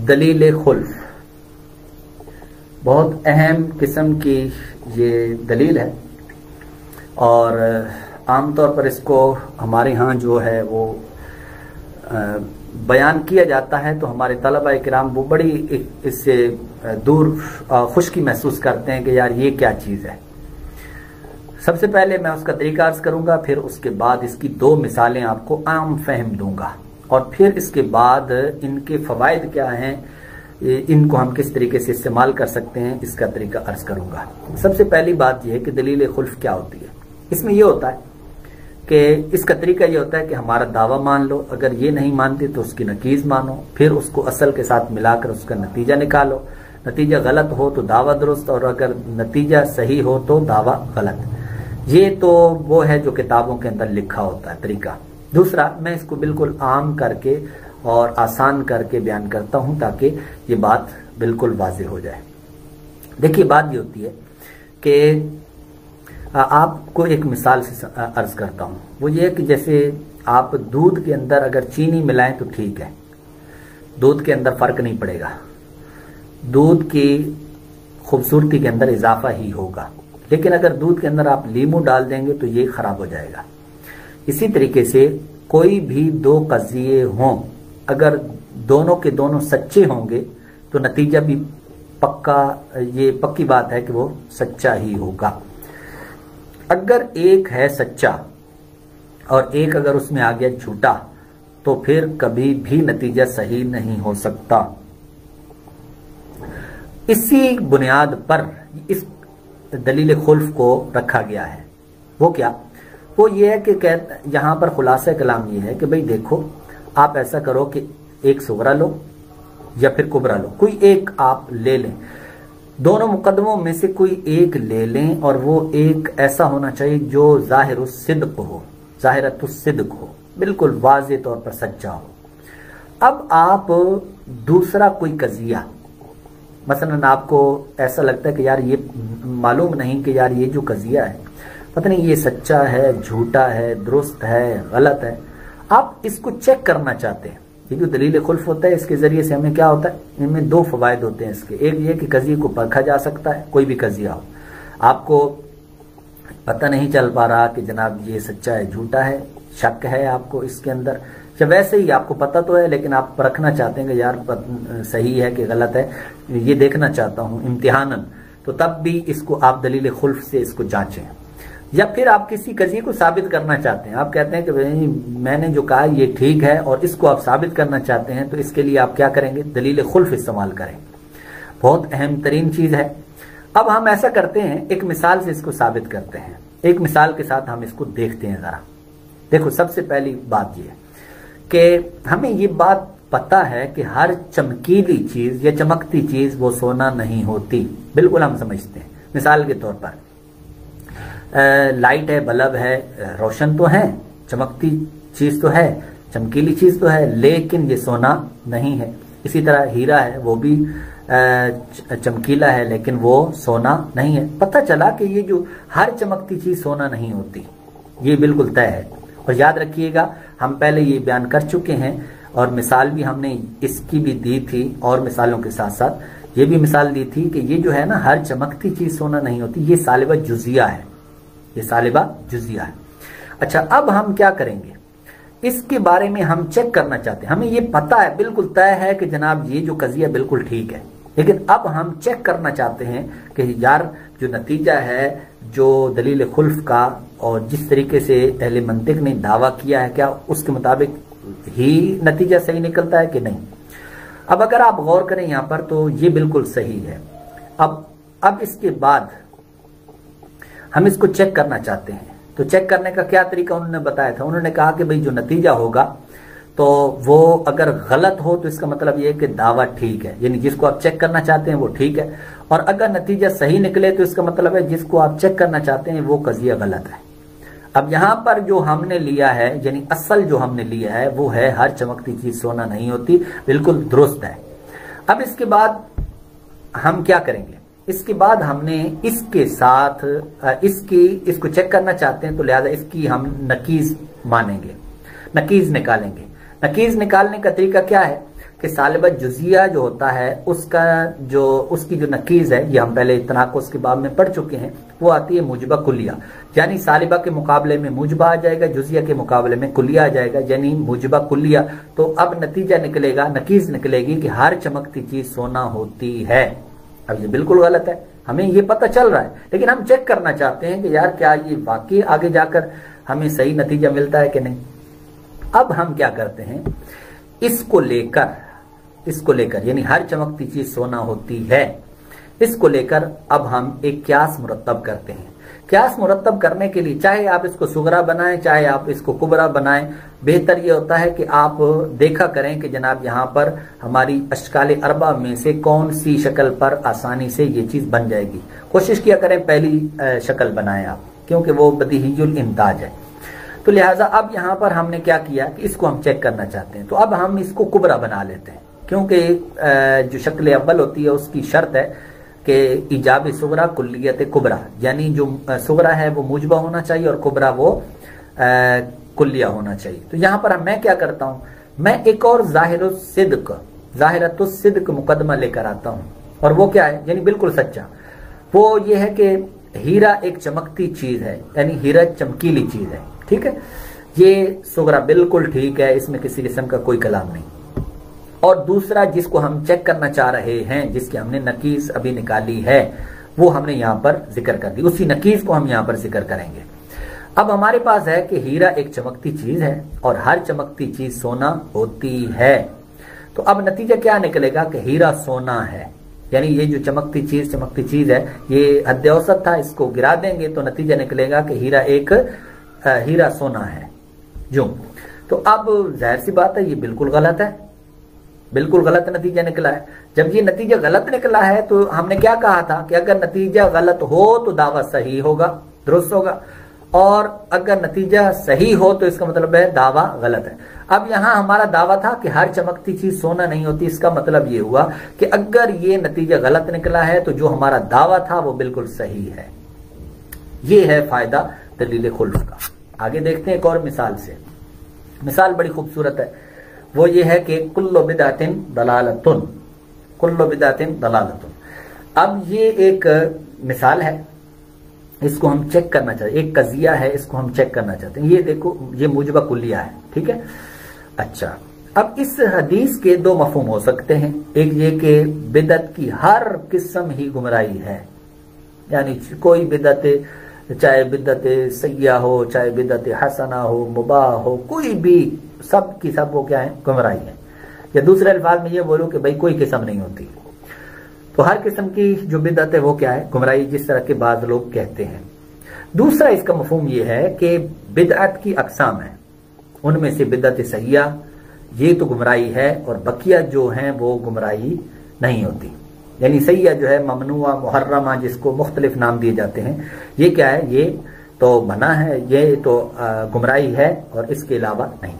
دلیل خلف بہت اہم قسم کی یہ دلیل ہے، اور عام طور پر اس کو ہمارے ہاں جو ہے وہ بیان کیا جاتا ہے تو ہمارے طلبہ کرام وہ بڑی اس سے دور خشکی محسوس کرتے ہیں کہ یار یہ کیا چیز ہے۔ سب سے پہلے میں اس کا طریقہ عرض کروں گا، پھر اس کے بعد اس کی دو مثالیں آپ کو عام فہم دوں گا، اور پھر اس کے بعد ان کے فوائد کیا ہیں، ان کو ہم کس طریقے سے استعمال کر سکتے ہیں، اس کا طریقہ عرض کروں گا۔ سب سے پہلی بات یہ ہے کہ دلیل خلف کیا ہوتی ہے۔ اس میں یہ ہوتا ہے کہ اس کا طریقہ یہ ہوتا ہے کہ ہمارا دعویٰ مان لو، اگر یہ نہیں مانتے تو اس کی نقیض مانو، پھر اس کو اصل کے ساتھ ملا کر اس کا نتیجہ نکالو، نتیجہ غلط ہو تو دعویٰ درست، اور اگر نتیجہ صحیح ہو تو دعویٰ غلط۔ یہ تو وہ ہے جو کتابوں کے اندر لکھا ہوتا ہے طریقہ۔ دوسرا، میں اس کو بالکل عام کر کے اور آسان کر کے بیان کرتا ہوں تاکہ یہ بات بالکل واضح ہو جائے۔ دیکھیے، بات یہ ہوتی ہے کہ آپ کو ایک مثال سے عرض کرتا ہوں، وہ یہ کہ جیسے آپ دودھ کے اندر اگر چینی ملائیں تو ٹھیک ہے، دودھ کے اندر فرق نہیں پڑے گا، دودھ کی خوبصورتی کے اندر اضافہ ہی ہوگا، لیکن اگر دودھ کے اندر آپ لیمو ڈال دیں گے تو یہ خراب ہو جائے گا۔ اسی طریقے سے کوئی بھی دو قضیے ہوں، اگر دونوں کے دونوں سچے ہوں گے تو نتیجہ بھی یہ پکی بات ہے کہ وہ سچا ہی ہوگا۔ اگر ایک ہے سچا اور ایک اگر اس میں آ گیا جھوٹا تو پھر کبھی بھی نتیجہ صحیح نہیں ہو سکتا۔ اسی بنیاد پر اس دلیل خلف کو رکھا گیا ہے۔ وہ کیا؟ وہ یہ ہے کہ یہاں پر خلاصہ کلام یہ ہے کہ بھئی دیکھو، آپ ایسا کرو کہ ایک صغرا لو یا پھر کبرا لو، کوئی ایک آپ لے لیں، دونوں مقدموں میں سے کوئی ایک لے لیں، اور وہ ایک ایسا ہونا چاہیے جو ظاہر الصدق ہو، ظاہرت الصدق ہو، بالکل واضح طور پر سچا ہو۔ اب آپ دوسرا کوئی قضیہ، مثلا آپ کو ایسا لگتا ہے کہ یار یہ معلوم نہیں کہ یار یہ جو قضیہ ہے پتہ نہیں یہ سچا ہے، جھوٹا ہے، درست ہے، غلط ہے، آپ اس کو چیک کرنا چاہتے ہیں۔ یہ جو دلیل خلف ہوتا ہے اس کے ذریعے سے ہمیں کیا ہوتا ہے، ان میں دو فوائد ہوتے ہیں اس کے۔ ایک یہ کہ قضیے کو پرکھا جا سکتا ہے، کوئی بھی قضیہ ہو، آپ کو پتہ نہیں چل پا رہا کہ جناب یہ سچا ہے، جھوٹا ہے، شک ہے آپ کو اس کے اندر، یا ویسے ہی آپ کو پتہ تو ہے لیکن آپ پرکھنا چاہتے ہیں کہ یار صحیح ہے کہ غلط ہے، یہ دیکھنا چاہتا ہوں امتحاناً، تو تب بھی اس کو آپ دلیل خلف سے اس کو جانچیں۔ یا پھر آپ کسی قضیے کو ثابت کرنا چاہتے ہیں، آپ کہتے ہیں کہ میں نے جو کہا یہ ٹھیک ہے، اور اس کو آپ ثابت کرنا چاہتے ہیں، تو اس کے لیے آپ کیا کریں گے؟ دلیل خلف استعمال کریں۔ بہت اہم ترین چیز ہے۔ اب ہم ایسا کرتے ہیں، ایک مثال سے اس کو ثابت کرتے ہیں، ایک مثال کے ساتھ ہم اس کو دیکھتے ہیں ذرا۔ دیکھو، سب سے پہلی بات یہ ہے کہ ہمیں یہ بات پتہ ہے کہ ہر چمکیلی چیز یا چمکتی چیز وہ سونا نہیں ہوتی، بالکل ہم سمجھتے ہیں۔ مثال کے طور پر لائٹ ہے، بلب ہے، روشن تو ہے، چمکتی چیز تو ہے، چمکیلی چیز تو ہے، لیکن یہ سونا نہیں ہے۔ اسی طرح ہیرا ہے، وہ بھی چمکیلا ہے لیکن وہ سونا نہیں ہے۔ پتہ چلا کہ یہ جو ہر چمکتی چیز سونا نہیں ہوتی، یہ بالکل طے ہے۔ اور یاد رکھیے گا، ہم پہلے یہ بیان کر چکے ہیں، اور مثال بھی ہم نے اس کی بھی دی تھی، اور مثالوں کے ساتھ ساتھ یہ بھی مثال دی تھی کہ یہ جو ہے نا، ہر چمکتی چیز سونا نہیں ہوتی، یہ سالبہ جزیہ ہے، یہ سالبہ جزیہ ہے۔ اچھا، اب ہم کیا کریں گے؟ اس کے بارے میں ہم چیک کرنا چاہتے ہیں، ہمیں یہ پتہ ہے، بالکل طے ہے کہ جناب یہ جو قضیہ بالکل ٹھیک ہے، لیکن اب ہم چیک کرنا چاہتے ہیں کہ یار جو نتیجہ ہے جو دلیل خلف کا، اور جس طریقے سے اہل منطق نے دعویٰ کیا ہے، کیا اس کے مطابق ہی نتیجہ صحیح نکلتا ہے کہ نہیں۔ اب اگر آپ غور کریں یہاں پر تو یہ بالکل صحیح ہے۔ اب اس کے بعد ہم اس کو چیک کرنا چاہتے ہیں، تو چیک کرنے کا کیا طریقہ انہوں نے بتایا تھا؟ انہوں نے کہا کہ بھئی جو نتیجہ ہوگا تو وہ اگر غلط ہو تو اس کا مطلب یہ ہے کہ دعویٰ ٹھیک ہے، یعنی جس کو آپ چیک کرنا چاہتے ہیں وہ ٹھیک ہے، اور اگر نتیجہ صحیح نکلے تو اس کا مطلب ہے جس کو آپ چیک کرنا چاہتے ہیں وہ قضیہ غلط ہے۔ اب یہاں پر جو ہم نے لیا ہے، یعنی اصل جو ہم نے لیا ہے وہ ہے ہر چمکتی چیز سونا نہیں ہوتی، بالکل درست ہے۔ اب اس کے بعد ہم کیا کریں گے؟ اس کے بعد ہم نے اس کے ساتھ اس کو چیک کرنا چاہتے ہیں، تو لہذا اس کی ہم نقیض مانیں گے، نقیض نکالیں گے۔ نقیض نکالنے کا طریقہ کیا ہے کہ सालिबा जुजिया जो होता है उसकी जो नकीज है, ये हम पहले तनाकुस के बाब में पढ़ चुके हैं, वो आती है मुजबा कुलिया। यानी सालिबा के मुकाबले में मुजबा आ जाएगा, जुजिया के मुकाबले में कुलिया आ जाएगा, यानी मुजबा कुलिया। तो अब नतीजा निकलेगा, नकीज निकलेगी कि हर चमकती चीज सोना होती है। अब ये बिल्कुल गलत है, हमें ये पता चल रहा है, लेकिन हम चेक करना चाहते हैं कि यार क्या ये वाकई आगे जाकर हमें सही नतीजा मिलता है कि नहीं। अब हम क्या करते हैं, इसको लेकर यानी हर चमकती चीज सोना होती है, इसको लेकर अब हम एक क्यास मुरत्तब करते हैं। क्यास मुरत्तब करने के लिए चाहे आप इसको सुगरा बनाएं, चाहे आप इसको कुबरा बनाएं, बेहतर ये होता है कि आप देखा करें कि जनाब यहाँ पर हमारी अशकाल अरबा में से कौन सी शक्ल पर आसानी से ये चीज बन जाएगी। कोशिश किया करें पहली शक्ल बनाएं आप, क्योंकि वो बदीहियुल इंताज है। तो लिहाजा अब यहाँ पर हमने क्या किया कि इसको हम चेक करना चाहते हैं, तो अब हम इसको कुबरा बना लेते हैं, क्योंकि जो शक्ल अव्वल होती है उसकी शर्त है कि ईजाब सुगरा कुल्लियत कुबरा, यानी जो सुगरा है वो मुजबा होना चाहिए और कुबरा वो कुल्लिया होना चाहिए। तो यहाँ पर मैं क्या करता हूँ, मैं एक और जाहिरतुस्सिद्क मुकदमा लेकर आता हूँ, और वो क्या है, यानी बिल्कुल सच्चा। वो ये है कि हीरा एक चमकती चीज है, यानी हीरा चमकीली चीज है, ठीक है। ये सुगरा बिल्कुल ठीक है, इसमें किसी किस्म का कोई कलाम नहीं। और दूसरा जिसको हम चेक करना चाह रहे हैं, जिसकी हमने नकीज अभी निकाली है, वो हमने यहाँ पर जिक्र कर दी, उसी नकीज को हम यहाँ पर जिक्र करेंगे। अब हमारे पास है कि हीरा एक चमकती चीज है और हर चमकती चीज सोना होती है। तो अब नतीजा क्या निकलेगा कि हीरा सोना है, यानी ये जो चमकती चीज है, ये हद औसत था, इसको गिरा देंगे तो नतीजा निकलेगा कि हीरा सोना है। जो तो अब जाहिर सी बात है ये बिल्कुल गलत है, बिल्कुल गलत नतीजा निकला है। जब ये नतीजा गलत निकला है तो हमने क्या कहा था कि अगर नतीजा गलत हो तो दावा सही होगा, दुरुस्त होगा, और अगर नतीजा सही हो तो इसका मतलब है दावा गलत है। अब यहां हमारा दावा था कि हर चमकती चीज सोना नहीं होती, इसका मतलब ये हुआ कि अगर ये नतीजा गलत निकला है तो जो हमारा दावा था वो बिल्कुल सही है। ये है फायदा दलील खुल्फ का। आगे देखते हैं एक और मिसाल से। मिसाल बड़ी खूबसूरत है, वो ये है कि कुल्लु बिदअतिन दलालतुन, कुल्लु बिदअतिन दलालतुन। अब ये एक मिसाल है, इसको हम चेक करना चाहते हैं, एक कजिया है, इसको हम चेक करना चाहते हैं। ये देखो, ये मुजबा कुल्लिया है, ठीक है। अच्छा, अब इस हदीस के दो मफहूम हो सकते हैं। एक ये कि बिदअत की हर किस्म ही गुमराही है, यानी कोई बिदअत, चाहे बिदअत सय्या हो, चाहे बिदअत हसना हो, मुबाह हो, कोई भी, सब की सब वो क्या है, गुमराही है। या दूसरे अल्फाज में ये बोलो कि भाई कोई किस्म नहीं होती, तो हर किस्म की जो बिदअत है वो क्या है, गुमराही, जिस तरह के बाद लोग कहते हैं। दूसरा इसका मफहूम ये है कि बिदअत की अकसाम है, उनमें से बिदअत सय्या ये तो गुमराही है, और बकिया जो है वो गुमराही नहीं होती। यानी सय्या जो है, ममनुआ, मुहर्रमा, जिसको मुख्तलिफ नाम दिए जाते हैं, ये क्या है, ये तो मना है, ये तो गुमराही है, और इसके अलावा नहीं।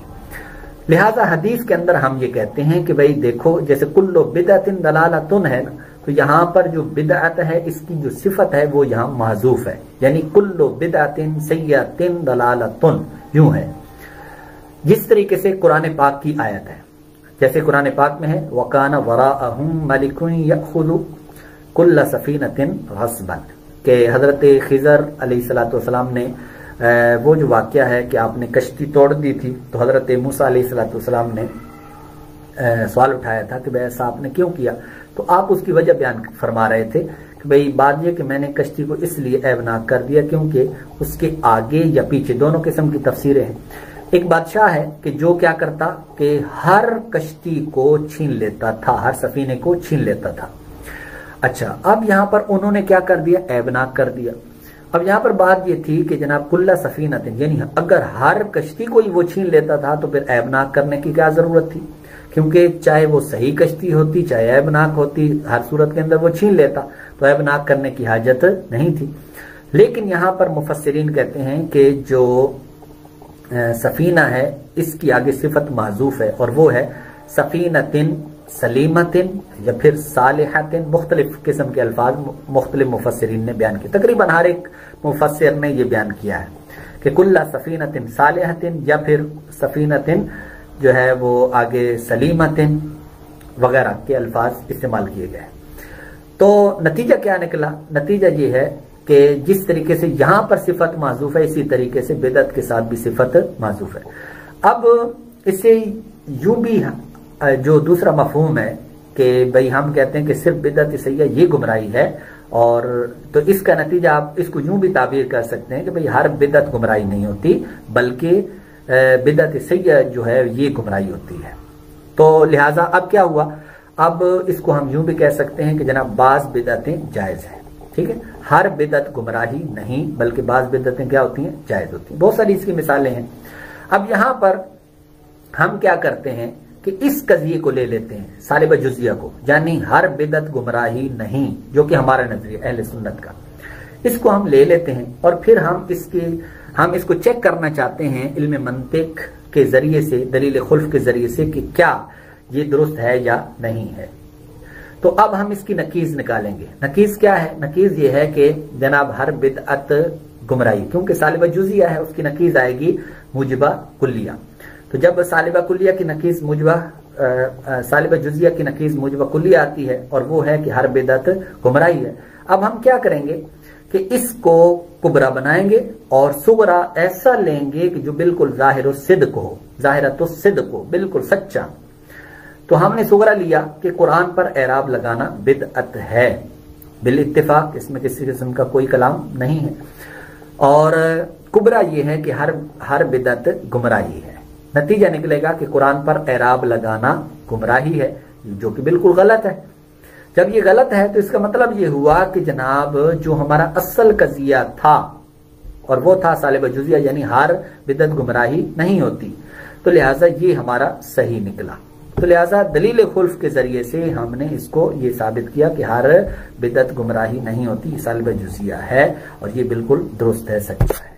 लिहाजा हदीस के अंदर हम ये कहते हैं कि भाई देखो, जैसे कुल्लु बिदअतिन दलालतुन है ना, तो यहाँ पर जो बिदअत है इसकी जो सिफत है वो यहाँ महजूफ है, यानी कुल्लु बिदअतिन सय्यतिन दलालतुन यूं है, जिस तरीके से कुरान पाक की आयत है। जैसे कुरान पाक में है, वकाना वराअहुम मलिकुन यअखुदु कुल्ल सफीनतिन गस्बन, के हजरत खिजर अलैहिस्सलातु वस्सलाम ने वो जो वाकया है कि आपने कश्ती तोड़ दी थी, तो हजरत मूसा अलैहिस्सलातु वस्सलाम ने सवाल उठाया था कि भाई ऐसा आपने क्यों किया, तो आप उसकी वजह बयान फरमा रहे थे कि भाई बात यह कि मैंने कश्ती को इसलिए ऐबनाक कर दिया क्योंकि उसके आगे या पीछे दोनों किस्म की तफसीरें हैं। एक बादशाह है कि जो क्या करता कि हर कश्ती को छीन लेता था, हर सफीने को छीन लेता था। अच्छा, अब यहाँ पर उन्होंने क्या कर दिया, ऐबनाक कर दिया। अब यहाँ पर बात ये थी कि जनाब कुल्ला सफीनतिन, यानी अगर हर कश्ती को ही वो छीन लेता था तो फिर ऐबनाक करने की क्या जरूरत थी, क्योंकि चाहे वो सही कश्ती होती चाहे ऐबनाक होती, हर सूरत के अंदर वो छीन लेता, तो ऐबनाक करने की हाजत नहीं थी। लेकिन यहाँ पर मुफस्सिरीन कहते हैं कि जो सफीना है इसकी आगे सिफत माजूफ है, और वो है सफीनतिन सलीमतिन या फिर सालिहतिन। मुख्तलिफ किस्म के अल्फाज मुख्तलिफ मुफस्सिरीन ने बयान किए, तकरीबन हर एक मुफस्सिर ने ये बयान किया है कि कुल्ला सफीनतिन सालिहतिन या फिर सफीनतिन जो है वो आगे सलीमतिन, वगैरह के अल्फाज इस्तेमाल किए गए। तो नतीजा क्या निकला? नतीजा ये है कि जिस तरीके से यहां पर सिफत माज़ूफ है, इसी तरीके से बिदअत के साथ भी सिफत माज़ूफ है। अब इससे यूं भी जो दूसरा मफहूम है कि भाई हम कहते हैं कि सिर्फ बिदअत सैय्या ये गुमराही है, और तो इसका नतीजा आप इसको यूं भी ताबीर कर सकते हैं कि भाई हर बिदअत गुमराही नहीं होती, बल्कि बिदअत सैय्या जो है ये गुमराही होती है। तो लिहाजा अब क्या हुआ, अब इसको हम यूं भी कह सकते हैं कि जनाब बाज बिदअतें जायज हैं, ठीक है। हर बिदअत गुमराही नहीं, बल्कि बाज बिदअतें क्या होती हैं? जायज होती हैं। बहुत सारी इसकी मिसालें हैं। अब यहां पर हम क्या करते हैं कि इस कजिए को ले लेते हैं, सालिब जुजिया को, यानी हर बिदअत गुमराही नहीं, जो कि हमारा नजरिया अहले सुन्नत का, इसको हम ले लेते हैं और फिर हम इसको चेक करना चाहते हैं इल्म मंतिक के जरिए से, दलील खुल्फ के जरिए से, कि क्या ये दुरुस्त है या नहीं है। तो अब हम इसकी नकीज निकालेंगे। नकीज क्या है? नकीज ये है कि जनाब हर बिदअत गुमराही, क्योंकि सालिबा जुजिया है, उसकी नकीज आएगी मुजिबा कुल्लिया। तो जब सालिबा कुल्लिया की नकीज सालिबा जुजिया की नकीज मुजिबा कुल्लिया आती है, और वो है कि हर बिदअत गुमराही है। अब हम क्या करेंगे कि इसको कुबरा बनाएंगे और सुगरा ऐसा लेंगे कि जो बिल्कुल जाहिर सिद्क हो, जाहिरत सिद्क हो, बिल्कुल सच्चा। तो हमने सुगरा लिया कि कुरान पर एराब लगाना बिदअत है, बिल इत्तिफाक, इसमें किसी किस्म का कोई कलाम नहीं है। और कुबरा ये है कि हर बिदअत गुमराही है। नतीजा निकलेगा कि कुरान पर एराब लगाना गुमराही है, जो कि बिल्कुल गलत है। जब ये गलत है तो इसका मतलब ये हुआ कि जनाब जो हमारा असल कजिया था, और वो था सालिब जुजिया, यानी हर बिदअत गुमराही नहीं होती, तो लिहाजा ये हमारा सही निकला। तो लिहाजा दलील खुल्फ के जरिए से हमने इसको ये साबित किया कि हर बिदअत गुमराही नहीं होती, सालिब जुजिया है, और ये बिल्कुल दुरुस्त है, सच्चा है।